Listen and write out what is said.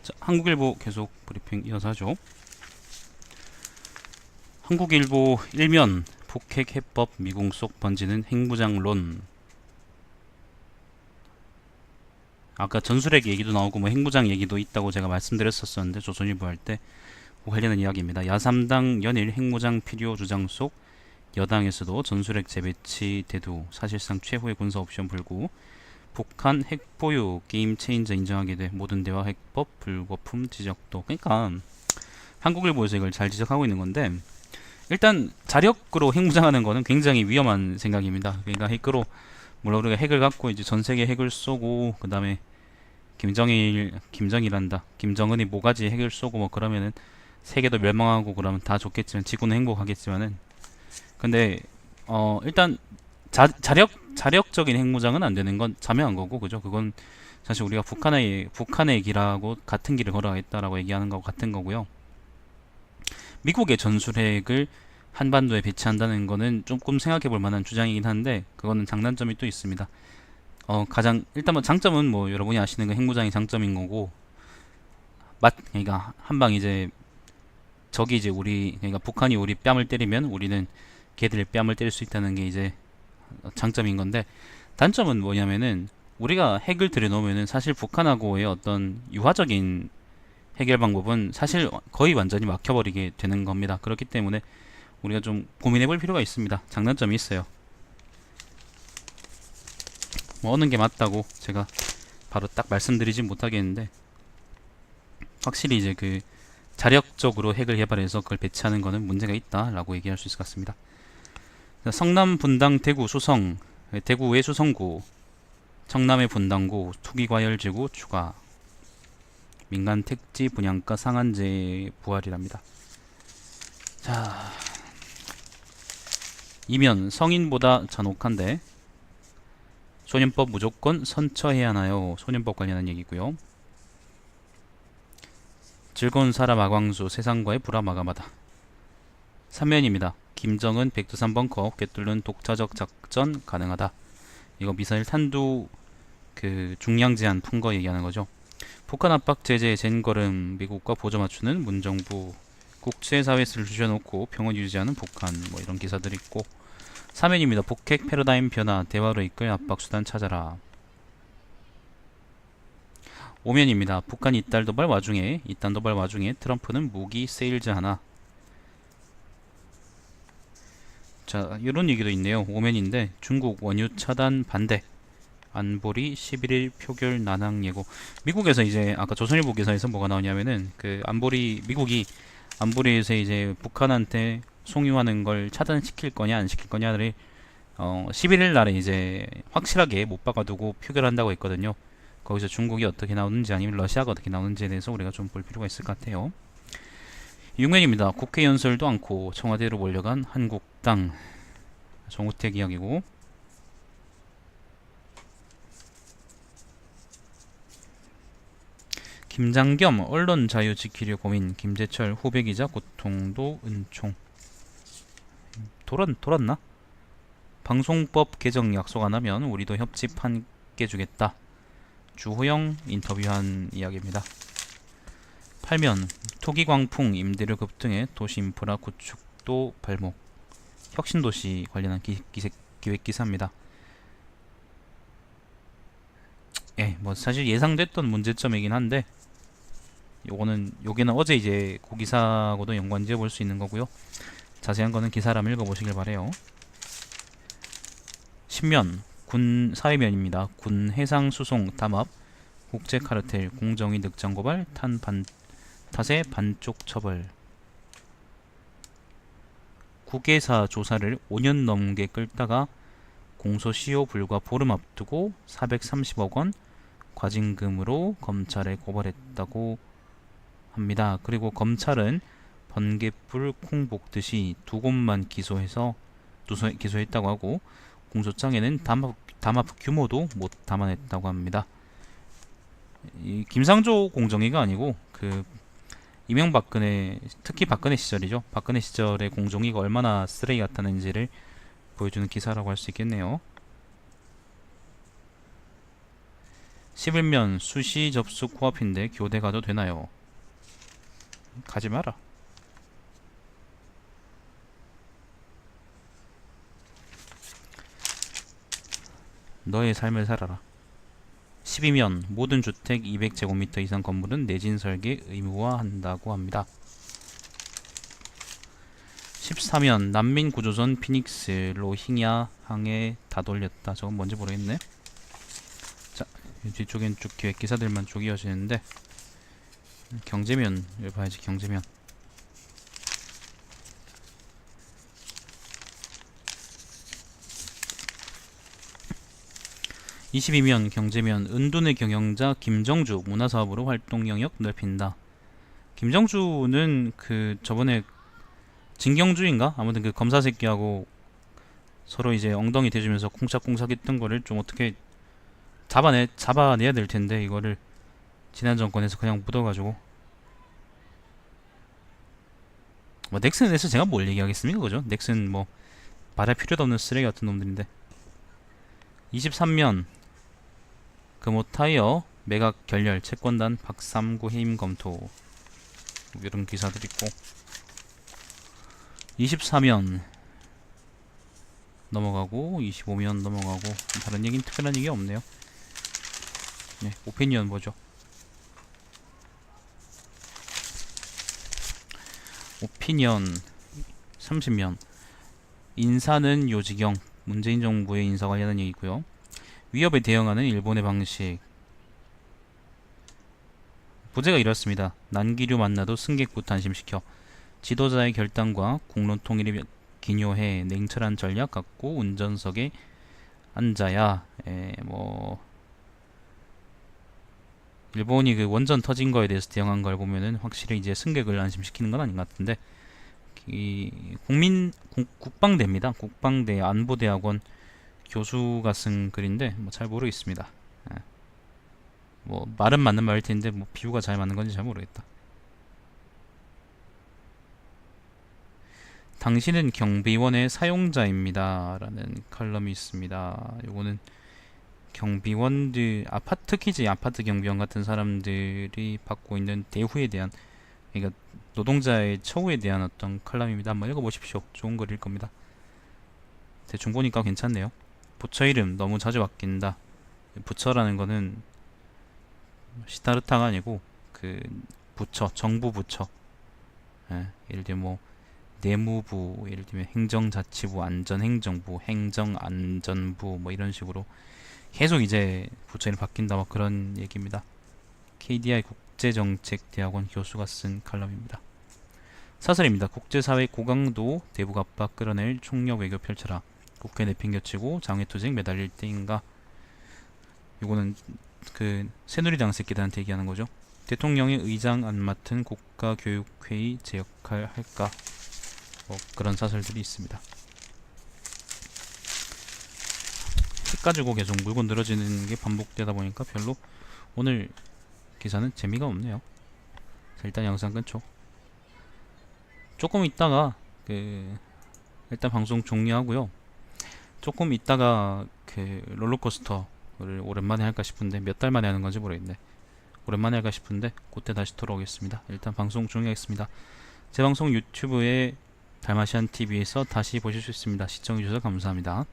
자, 한국일보 계속 브리핑 이어서 하죠. 한국일보 일면 북핵 해법 미궁 속 번지는 핵무장론. 아까 전술핵 얘기도 나오고 뭐 핵무장 얘기도 있다고 제가 말씀드렸었는데 조선일보 할 때 관련한 이야기입니다. 야3당 연일 핵무장 필요 주장 속 여당에서도 전술핵 재배치 대두, 사실상 최후의 군사 옵션 불구, 북한 핵 보유 게임 체인저 인정하게 돼 모든 대화 핵법 불거품 지적도. 그러니까 한국일보에서 이걸 잘 지적하고 있는 건데, 일단 자력으로 핵무장하는 거는 굉장히 위험한 생각입니다. 그러니까 핵으로, 물론 우리가 핵을 갖고 이제 전 세계 핵을 쏘고 그 다음에 김정은이 모가지 핵을 쏘고 뭐 그러면은 세계도 멸망하고 그러면 다 좋겠지만 지구는 행복하겠지만은, 근데 일단 자력적인 핵무장은 안 되는 건 자명한 거고, 그죠? 그건 사실 우리가 북한의 길하고 같은 길을 걸어가겠다라고 얘기하는 거하고 같은 거고요. 미국의 전술핵을 한반도에 배치한다는 거는 조금 생각해 볼 만한 주장이긴 한데, 그거는 장단점이 또 있습니다. 가장 일단 뭐 장점은 뭐 여러분이 아시는 그 핵무장이 장점인 거고, 그러니까 한방 이제 적이 이제 그러니까 북한이 우리 뺨을 때리면 우리는 걔들 뺨을 때릴 수 있다는 게 이제 장점인 건데, 단점은 뭐냐면은 우리가 핵을 들여놓으면은 사실 북한하고의 어떤 유화적인 해결 방법은 사실 거의 완전히 막혀버리게 되는 겁니다. 그렇기 때문에 우리가 좀 고민해볼 필요가 있습니다. 장단점이 있어요. 뭐 어느 게 맞다고 제가 바로 딱 말씀드리진 못하겠는데, 확실히 이제 그 자력적으로 핵을 개발해서 그걸 배치하는 거는 문제가 있다라고 얘기할 수 있을 것 같습니다. 성남 분당 대구 수성, 대구의 수성구, 청남의 분당구 투기과열지구 추가, 민간 택지 분양가 상한제 부활이랍니다. 자, 이면 성인보다 잔혹한데 소년법 무조건 선처해야 하나요? 소년법 관련한 얘기고요. 즐거운 사람 아광수 세상과의 불화마감하다. 3면입니다. 김정은 백두산 벙커 꿰뚫는 독자적 작전 가능하다. 이거 미사일 탄두 그 중량 제한 푼 거 얘기하는 거죠. 북한 압박 제재에 젠걸음 미국과 보조 맞추는 문정부, 국제사회를 주셔놓고 평온 유지하는 북한, 뭐 이런 기사들이 있고. 3면입니다. 북핵 패러다임 변화 대화로 이끌 압박 수단 찾아라. 5면입니다. 북한 이딴 도발 와중에 트럼프는 무기 세일즈 하나. 자, 이런 얘기도 있네요. 5면인데 중국 원유 차단 반대, 안보리 11일 표결 난항 예고. 미국에서 이제 아까 조선일보 기사에서 뭐가 나오냐면은 그 미국이 안보리에서 이제 북한한테 송유하는 걸 차단시킬 거냐 안 시킬 거냐를 11일 날에 이제 확실하게 못 박아두고 표결한다고 했거든요. 거기서 중국이 어떻게 나오는지 아니면 러시아가 어떻게 나오는지에 대해서 우리가 좀 볼 필요가 있을 것 같아요. 6면입니다. 국회 연설도 않고 청와대로 몰려간 한국당, 정우택 이야기고. 김장겸 언론 자유 지키려 고민, 김재철 후배 기자 고통도 은총. 돌았나? 방송법 개정 약속 안 하면 우리도 협집 함께 주겠다. 주호영 인터뷰한 이야기입니다. 8면 토기 광풍 임대료 급등에 도시 인프라 구축도 발목. 혁신도시 관련한 기획 기사입니다. 예, 뭐 사실 예상됐던 문제점이긴 한데, 요게는 어제 이제 고기사하고도 연관지어 볼 수 있는 거고요. 자세한 거는 기사를 읽어보시길 바래요. 10면 군 사회면입니다. 군 해상 수송 담합, 국제 카르텔 공정위 늑장 고발, 탓에 반쪽 처벌. 국외사 조사를 5년 넘게 끌다가 공소시효 불과 보름 앞두고 430억 원 과징금으로 검찰에 고발했다고 합니다. 그리고 검찰은 번갯불 콩 볶듯이 두 곳만 기소했다고 하고, 공소장에는 담합 규모도 못 담아냈다고 합니다. 이 김상조 공정위가 아니고 그 이명박근혜, 특히 박근혜 시절이죠. 박근혜 시절의 공정위가 얼마나 쓰레기 같았는지를 보여주는 기사라고 할 수 있겠네요. 11면 수시 접수 코앞인데 교대 가도 되나요? 가지 마라. 너의 삶을 살아라. 12면 모든 주택 200제곱미터 이상 건물은 내진 설계 의무화한다고 합니다. 14면 난민 구조선 피닉스 로힝야 항에 다 돌렸다. 저건 뭔지 모르겠네. 자, 뒤쪽엔 쭉 기획 기사들만 쭉 이어지는데 경제면을 봐야지. 경제면. (22면) 경제면 은둔의 경영자 김정주 문화사업으로 활동 영역 넓힌다. 김정주는 그 저번에 진경주인가? 아무튼 그 검사 새끼하고 서로 이제 엉덩이 대주면서 쿵짝쿵짝 했던 거를 좀 어떻게 잡아내야 될 텐데 이거를 지난 정권에서 그냥 묻어가지고 뭐 넥슨에 대해서 제가 뭘 얘기하겠습니까, 그죠? 넥슨 뭐 말할 필요도 없는 쓰레기 같은 놈들인데. 23면 금호타이어 매각 결렬 채권단 박삼구 해임 검토 이런 기사들 있고. 24면 넘어가고 25면 넘어가고 다른 얘기는 특별한 얘기 없네요. 네, 오피니언 보죠. 오피니언 30면 인사는 요지경 문재인 정부의 인사 관련한 얘기고요. 위협에 대응하는 일본의 방식. 부제가 이렇습니다. 난기류 만나도 승객부터 안심시켜 지도자의 결단과 국론 통일에 기묘해 냉철한 전략 갖고 운전석에 앉아야 뭐 일본이 그 원전 터진 거에 대해서 대응한 걸 보면은 확실히 이제 승객을 안심시키는 건 아닌 것 같은데 이 국방대입니다. 국방대 안보대학원 교수가 쓴 글인데 뭐 잘 모르겠습니다. 예. 뭐 말은 맞는 말일 텐데 뭐 비유가 잘 맞는 건지 잘 모르겠다. 당신은 경비원의 사용자입니다 라는 칼럼이 있습니다. 요거는 경비원들 특히 이제 아파트 경비원 같은 사람들이 받고 있는 대우에 대한, 그러니까 노동자의 처우에 대한 어떤 칼럼입니다. 한번 읽어보십시오. 좋은 글일 겁니다. 대충 보니까 괜찮네요. 부처 이름 너무 자주 바뀐다. 부처라는 거는 시타르타가 아니고 그 부처, 정부 부처. 예를 들면 뭐 내무부, 예를 들면 행정자치부, 안전행정부, 행정안전부 뭐 이런 식으로 계속 이제 부처 이름 바뀐다 뭐 그런 얘기입니다. KDI 국제정책대학원 교수가 쓴 칼럼입니다. 사설입니다. 국제사회 고강도 대북 압박 끌어낼 총력 외교 펼쳐라. 국회 내팽겨치고 장외투쟁 매달릴 때인가. 요거는 그 새누리당 새끼들한테 얘기하는 거죠. 대통령의 의장 안 맡은 국가교육회의 제 역할 할까. 뭐 그런 사설들이 있습니다. 책 가지고 계속 물건 늘어지는 게 반복되다 보니까 별로 오늘 기사는 재미가 없네요. 자, 일단 영상 끊죠. 조금 있다가 일단 방송 종료하고요. 조금 있다가 롤러코스터를 오랜만에 할까 싶은데 몇 달 만에 하는 건지 모르겠네. 오랜만에 할까 싶은데 그때 다시 돌아오겠습니다. 일단 방송 종료하겠습니다. 제 방송 유튜브에 달마시안 TV에서 다시 보실 수 있습니다. 시청해주셔서 감사합니다.